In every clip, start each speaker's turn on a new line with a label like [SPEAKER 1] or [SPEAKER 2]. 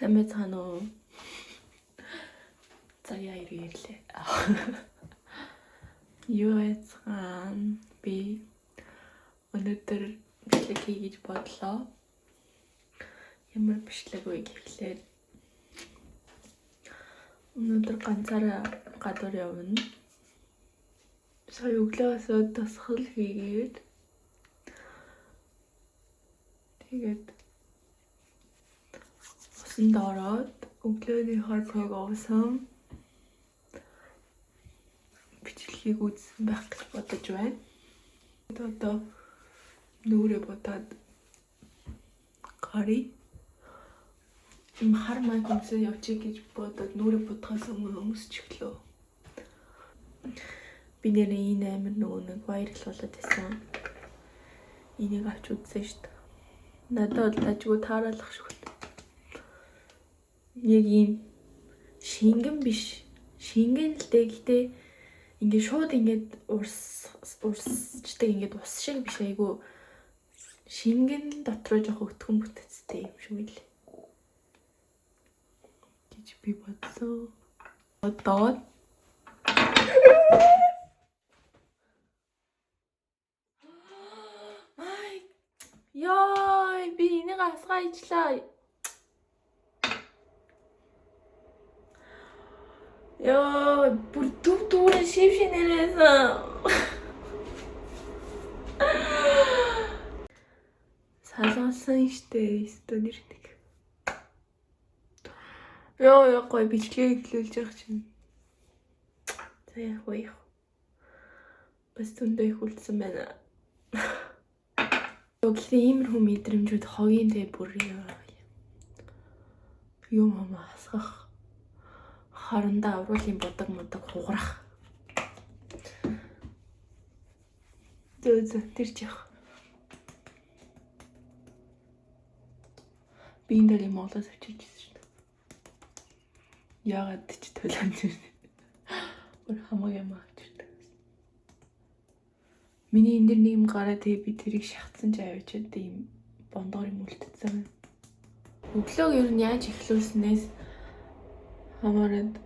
[SPEAKER 1] Сайн байцгаана уу? За яа ирлээ. Юу яцгаан би өнөөдөр бичлэг хий гэж бодлоо. Ямар бичлэг вэ гэхлээр өнөөдөр ганцаараа гадуур явна. Сая өглөөс тасгал хийгээд тэгээд усанд ороод өглөөний хорхойг уусан бичлэгийг үзсэн байх гэж бодож байна. Одоо нүрээ бодоод гарыг хар маяг өмсөж явчих гэж бодоод нүрээ бодохоос өмнө өмсч өглөө. Би нэрээ энэ амир нөгөө нэг баярлуулаад байсан. Энийг авч үзсэн шүү дээ. Надад ажгүй тааруулах шүү дээ. Нэг юм шингэн биш. Шингэн л дээ гэхдээ ингээд шууд ингээд урсчдаг ингээд ус шиг биш айгу шингэн дотроо жоох өтгөн бүтэцтэй юм шиг л гэж би бодсон. Одоо яа би энийг асгаачлаа. Яа бүр дүүрэн шившинээрээс салгасан штэ стонер нэг. Яа гоё бичлэг эхлүүлж явах чинь. За яг гоё. Бас түндээ их үлдсэн байна. Өглөө иймэрхүү мэдрэмжүүд хогийн дэ бүр юм асгах. Харандаа авруулын бодог модог хугарах. Зөө тэрч яах. Би энэ дээр юм олоос авчиж ирсэн шүү дээ. Яагаад ч төлөмж ирсэн. Бүр хамаагүй юм авчирдаг. Миний энэ дээр нэг юм гараад тэгээ би тэрийг шахацсан ч авчиад ийм бондоор юм үлдсэн. Өглөөг ер нь яаж эхлүүлснээс хамаарад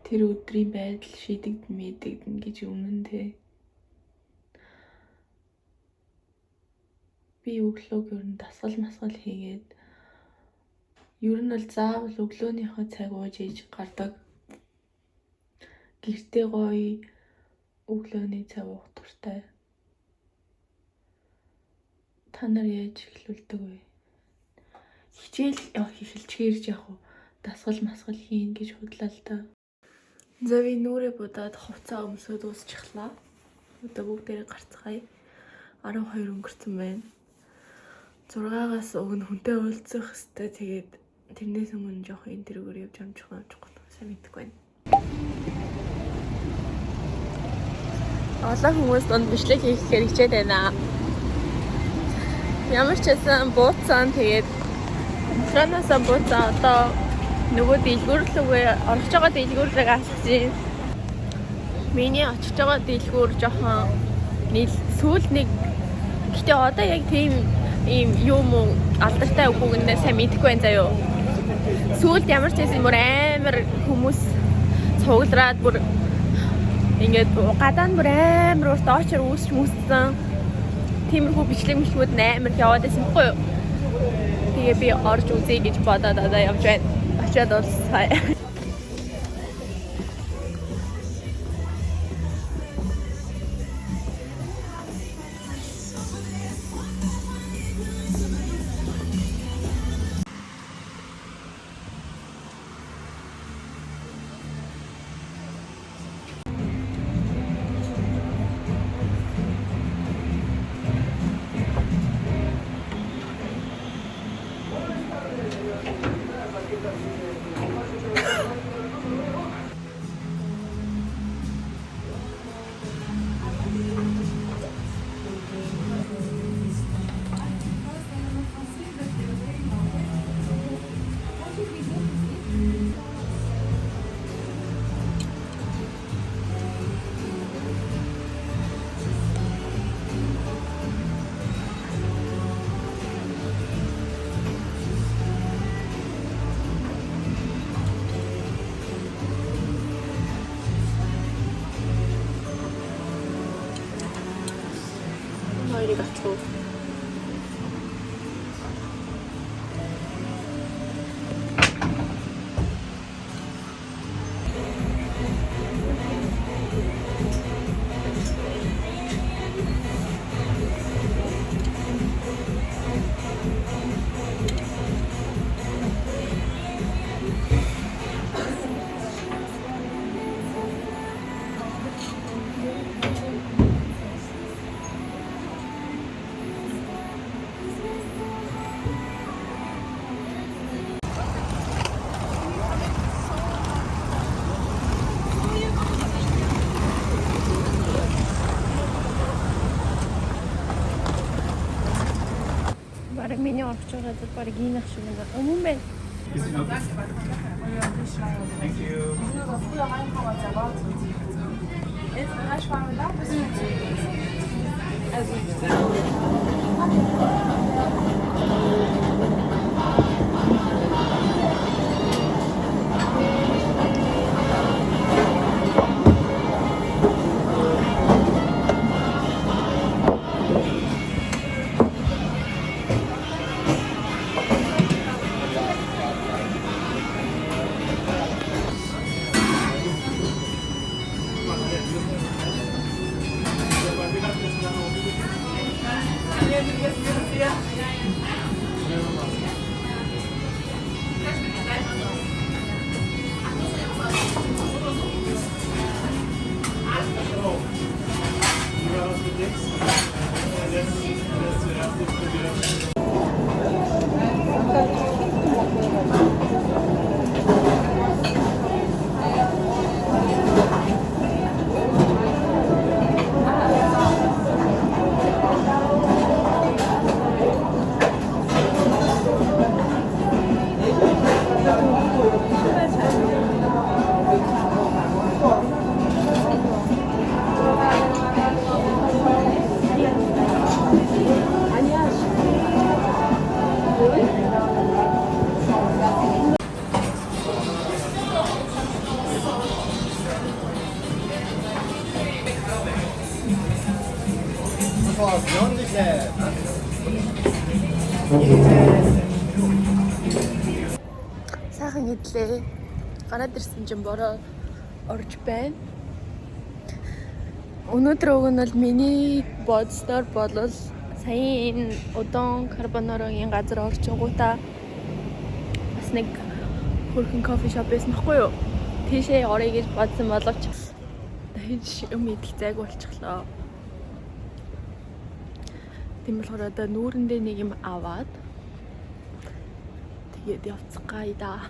[SPEAKER 1] тэр өдрийн байдал шийдэгдэн гэж өмнө тэ. Би өглөөг ер нь дасгал масгал хийгээд ер нь бол заавал өглөөнийхөө цаг ууж иж гардаг. Гэртээ гоё өглөөний цаг уух дуртай. Та нар яаж эхлүүлдэг вэ? Хичээл эхэлчихээрж яг уу дасгал масгал хийн гэж бодлоо л да. За би нүрээ будаад хувцас өмсөд дуусчихлаа. Одоо бүгдээрээ гарцгаая. 12 өнгөрцөн байна. 6-аас өгнө хүнтэй уулзах хэвээр тэгээд тэрнээс өмнө жоох интервьюгээр явж амжихгүй сайн мэдэхгүй байна. Олон хүмүүс донд бичлэг хийхээр хичээд байна. Ямар ч байсан бууцсан тэгээд транасаа бууцаа одоо нөгөө дэлгүүрлэгээ орж байгаа дэлгүүрлэг асууж байна. Миний очиж байгаа дэлгүүр жоохон сүүл нэг гэхдээ одоо яг тийм ийм юм уу алдартай үгүйгнээ сайн мэдэхгүй байна заяо. Сүүлд ямар ч байсан бүр амар хүмүүс цуглараад бүр Ингээд гадаа нь бүр амар урт очор үүсч мүссэн. Тиймэрхүү бичлэгүүд амар яваад байсан байхгүй юу? Тэгээ би орж үзье гэж бодоод одоо явж байна. Очоод уулзцай. Arigatou. Миний орж байгаа зүйл баг ийм ах шиг байна. Өмнө байна.
[SPEAKER 2] Thank you.
[SPEAKER 1] Сайхан идлээ. Гараад ирсэн чинь бороо орж байна. Өнөөдөр уг нь бол миний бодсноор болол саяын энэ удон карбонарогийн газар орж байгуудаа бас нэг хөрхэн кофе шоп байсан байхгүй юу? Тийшээ орё гэж бодсон боловч дахиж юм идэл зайг болчихлоо. Тийм болохоор одоо нүүрэндээ нэг юм аваад тэгээд явцгаая да.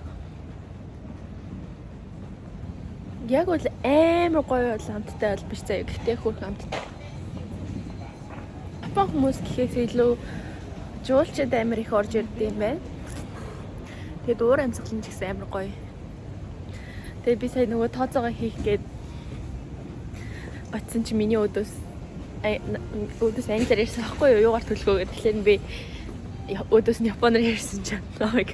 [SPEAKER 1] Яг бол амар гоё амттай бол биш заяа. Гэхдээ хөрх амттай. Japon хүмүүс гэхээс илүү жуулчид амар их орж ирдэг юм байна. Тэгээд уур амьсгал нь ч гэсэн амар гоё. Тэгээд би сая нөгөө тооцоогоо хийх гээд батсан чи миний өдөөс англиар ярьсан байхгүй юу? Юугаар төлгөө гэдэг. Тэгэхээр би өдөөс нь японоор ярьсан чинь намайг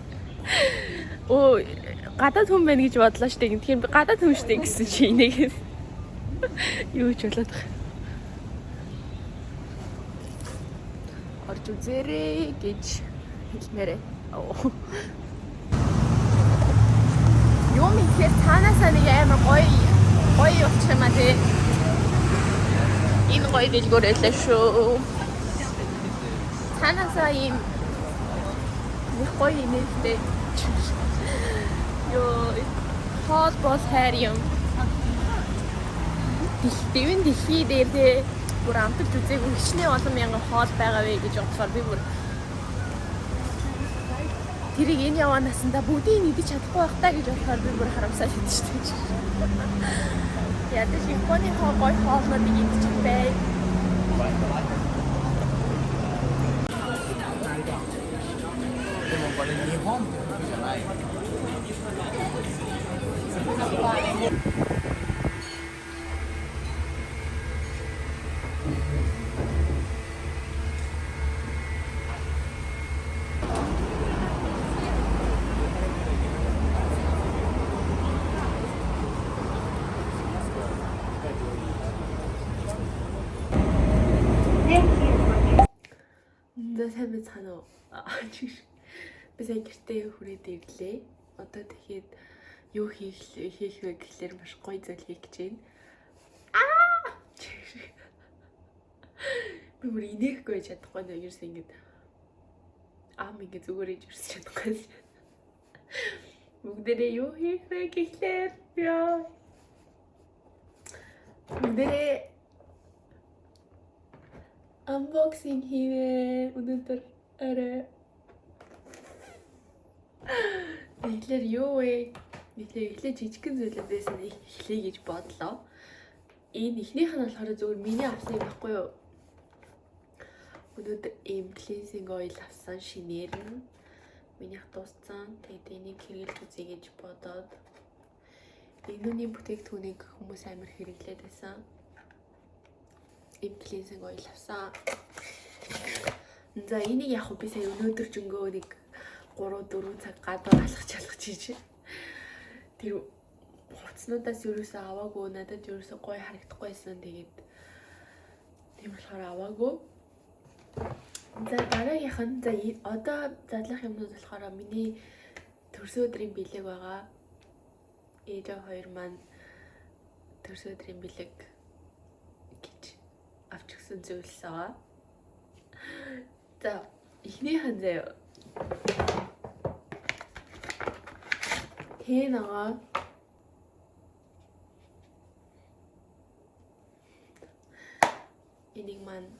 [SPEAKER 1] гадаад хүн байна гэж бодлоо штэ. Тэгэхээр би гадаад хүн штэ гэсэн чи энийг Юу ч болоод байна. Орж үзээрэй гэж хэлмээрээ. Юм ихэр цаанаасаа нэг амар гоё явчих юм аа тий. Энэ гоё дэлгүүр байлаа шүү. Цаанаасаа ийм нэг гоё нэртэй. Ёо, хоол бол хайр юм. Дэвэн дэлхий дээр тий бүр амталж үзээгүй хичнээн олон мянган хоол байгаа вэ гэж бодсоор би бүр тэрийг энэ яваа насандаа бүгдийг идэж чадахгүй байх таа гэж бодохоор би бүр харамсаад идэв шүү дээ. Ядаж Японы гоё хоолнуудыг идчих бай. За сайн байцгаана уу? Би сая гэртээ хүрээд ирлээ. Одоо тэгэхээр юу хийх вэ гэхлээр маш гоё зүйл хийх гэж байна. Би бүр инээхгүй байж чадахгүй нэ ерөөс ингэж ингээд зүгээр иж ирсэн чадахгүй. Бүгдээрээ юу хийх вэ гэхлээр яа. Бүгдээрээ unboxing хийвээ. Өнөөдөр арай эхлээд юу вэ? Эхлээд жижигхэн зүйлүүдээс нь эхлэе гэж бодлоо. Энэ ихнийх нь болохоор зөвхөн миний авсан юм байхгүй юу? Өнөөдөр cleansing oil авсан шинээр нь минийх дууссан. Тэгээд энийг хэрэглэж үзье гэж бодоод энэний бүтээгдэхүүнийг хүмүүс амар хэрэглээд байсан. Cleansing oil авсан. За энийг яг би сая өнөөдөр ч өнгөө нэг 3-4 цаг гадуур алхаж хийж тэр хуцнуудаас ерөөсөө аваагүй, надад ерөөсөө гоё харагдахгүйсэн. Тэгээд тийм болохоор аваагүй. За дараагийнх нь одоо задлах юмнууд болохоор миний төрсөн өдрийн бэлэг байгаа. Ээж хоёр маань төрсөн өдрийн бэлэг гэж авч өгсөн зүйлс байгаа. За эхнийх нь заяа. Тэнага энийг маань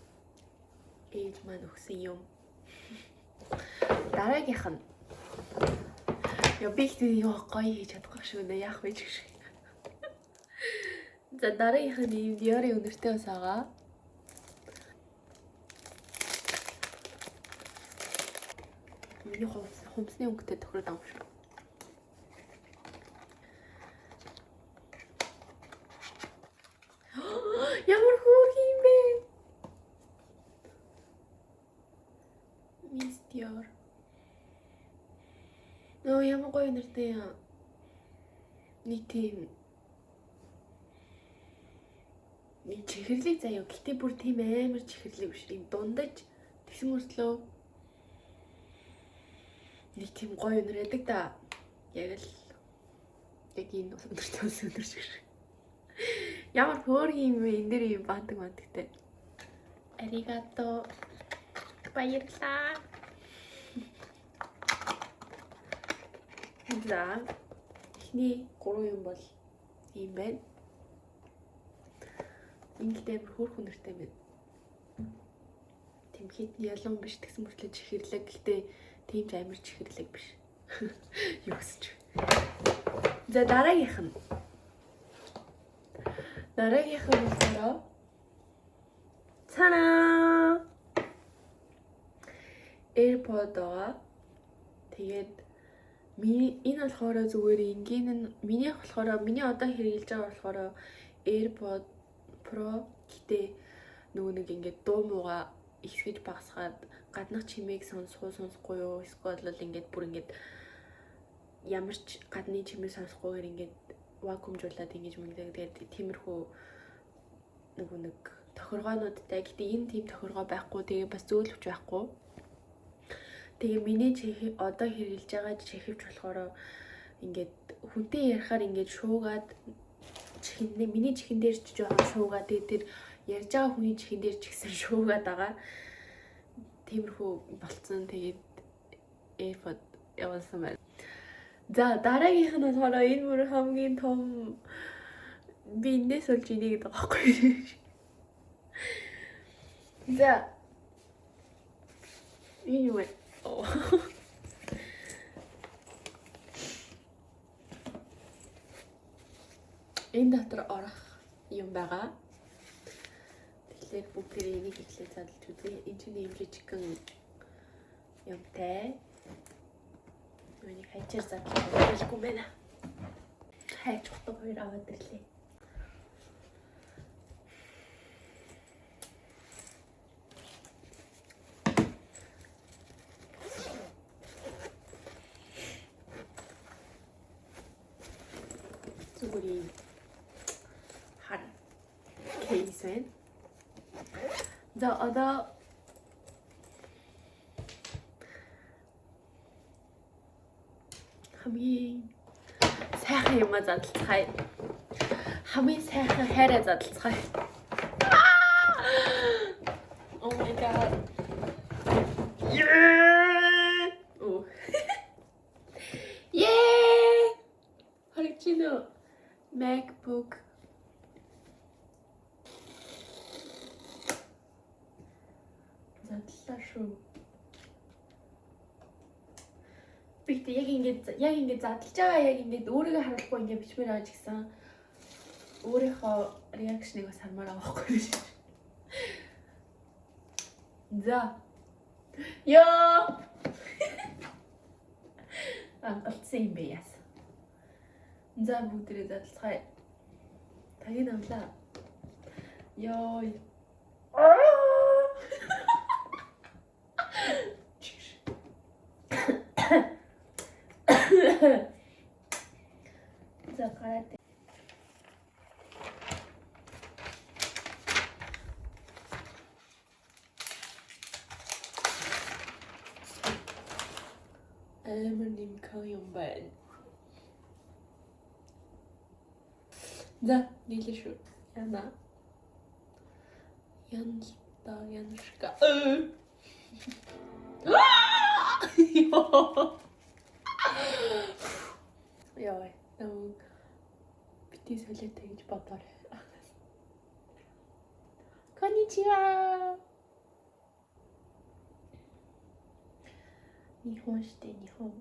[SPEAKER 1] ээж маань өгсөн юм. Дараагийнх нь яа би гоё хийж чадахгүй шүү нэ яах вэ гэж. За дараагийнх нь Dior-ийн өнөртэй ус байгаа. Миний хумсны өнгөтэй тохироод байгаа юм шүү. Ямар хөөрхөн юм бэ? Miss Dior. Нөө ямар гоё нэртэй юм. Нэг тийм нэг чихэрлэг заяа. Гэтэ бүр тийм амар чихэрлэг биш. Ийм дундаж тэгсэн мөртлөө нэг тийм гоё өнөр ядаг да. Яг энэ өнөртэй ус өнөр шиг. Ямар хөөрхөн юм бэ? Энд дэр юм бантагтай. Аригато. Баярлалаа. За эхний 3 юм бол ийм байна. Ингээд амар хөөрхөн нэртэй байна. Тийм хитэн ялан биш тэгсэн мөртлөө чихэрлэг. Гэхдээ тийм ч амар чихэрлэг биш. Юу гэсэж. За дараагийнх нь. Дараагийнх нь болохоор цана AirPod байгаа. Тэгээд энэ болохоор зүгээр энгийн нь миний одоо хэрэгжилж байгаа болохоор AirPod Pro гэтээ нөгөө нэг ингээд дуу мууга ихсгэж багасгаад гаднах чимээг сонсохгүй юу эсвэл бол ингээд бүр ингээд ямар ч гадны чимээ сонсохгүйгээр ингээд вакуумжуулаад ингэж мөнгөдөг. Тэгээд тиймэрхүү нөгөө нэг тохиргоонуудтай. Гэтэ энэ тийм тохиргоо байхгүй. Тэгээ бас зөөлөвч байхгүй. Тэгээ миний одоо хэрэгжилж байгаа чихвч болохоор ингээд хүнтэй ярихаар ингээд шуугаад чихэндээ миний чихэн дээр ч жоохон шуугаад тэгээ тэр ярьж байгаа хүний чихэн дээр ч ихсэн шуугаад байгаа. Тиймэрхүү болцсон. Тэгээд AirPod явуулсан байна. За дараагийнх нь болохоор энэ бүр хамгийн том би энэс олж инийг гэдэг байхгүй. За энэ юу вэ? Энэ дотор орох юм байгаа. Тэгэхээр бүгдээ энийг эхлээд задлж үзье. Энэ чинь юм жижигхэн юмтай. Нүний хайчаар задлах хэрэггүй байна. Хайч утга хоёр аваад ирлээ. Зүгээр хар кейс байна. За одоо хамгийн сайхан юм задлацгаая. Хамгийн сайхан хайраа задлацгаая. Oh my god. Yeah! Oh. Yeah! Харагчина MacBook. Задлаа шүү. Бигт яг ингэж задлж байгаа яг ингэж өөрийгөө харуулахгүй ингэ бичмээр байгаа ч гэсэн өөрийнхөө реакшныг бас хармаар байгаа байхгүй юу? За. Яа. Ангалцсан юм бэ яас. За бүгдээ задлцгаая. Тагийг амлаа. Ёо. За гараад. Амар нимхэн юм байна. За нийлээ шүү. Яна. Яншка. Яа, нам бити солиотой гэж бодоорой. Конничива. Нихон шите, нихон.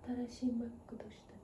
[SPEAKER 1] 新しいMacどうした